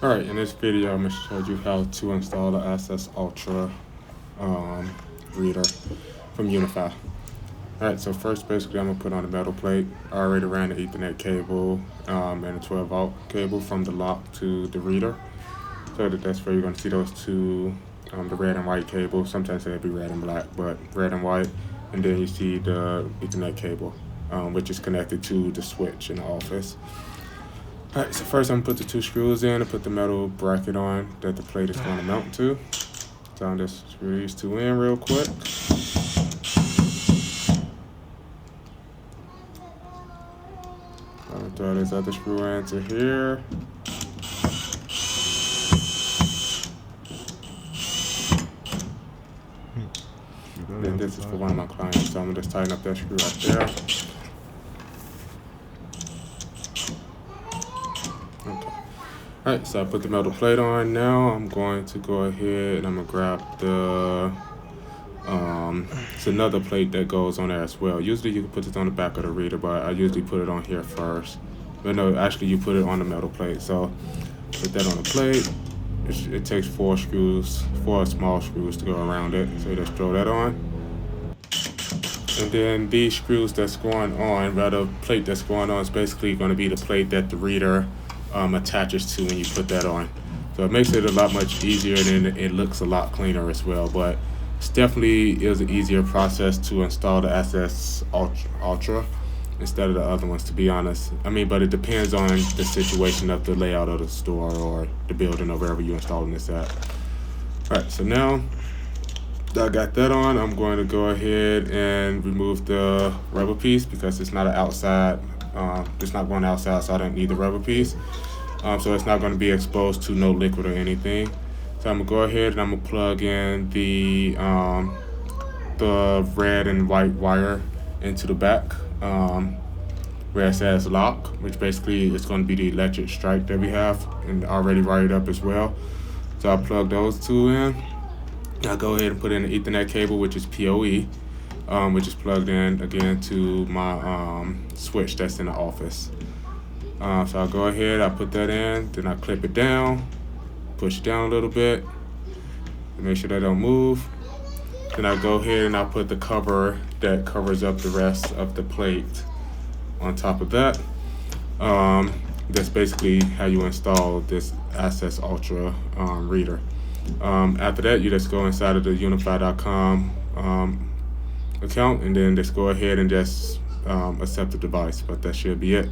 Alright, in this video I'm going to show you how to install the Access Ultra reader from UniFi. Alright, so first basically I'm going to put on the metal plate. I already ran the Ethernet cable and a 12 volt cable from the lock to the reader. So that's where you're going to see those two, the red and white cable. Sometimes they'll be red and black, but red and white. And then you see the Ethernet cable, which is connected to the switch in the office. Alright, so first I'm going to put the two screws in and put the metal bracket on that the plate is going to mount to. So I'm just screw these two in real quick. I'm going to throw this other screw into here. Then this is for one of my clients, so I'm going to just tighten up that screw right there. Alright, so I put the metal plate on. Now I'm going to go ahead and I'm going to grab the, it's another plate that goes on there as well. Usually you can put this on the back of the reader, but I usually put it on here first. But no, actually you put it on the metal plate. So put that on the plate. It takes four small screws to go around it. So just throw that on. And then these screws that's going on, the plate that's going on is basically going to be the plate that the reader attaches to when you put that on. So it makes it a lot much easier and it looks a lot cleaner as well. But it's definitely is an easier process to install the Access Ultra instead of the other ones, to be honest. I mean, but it depends on the situation of the layout of the store or the building or wherever you're installing this at. Alright, so now that I got that on, I'm going to go ahead and remove the rubber piece because it's not an outside, it's not going outside, so I don't need the rubber piece. So it's not going to be exposed to no liquid or anything. So I'm going to go ahead and I'm going to plug in the red and white wire into the back where it says lock, which basically is going to be the electric strike that we have and already wired up as well. So I'll plug those two in. I'll go ahead and put in the Ethernet cable, which is PoE, which is plugged in again to my switch that's in the office. So I'll go ahead, I'll put that in, then I clip it down, push it down a little bit to make sure that don't move. Then I'll go ahead and I'll put the cover that covers up the rest of the plate on top of that. That's basically how you install this Access Ultra reader. After that, you just go inside of the UniFi.com account and then just go ahead and just accept the device, but that should be it.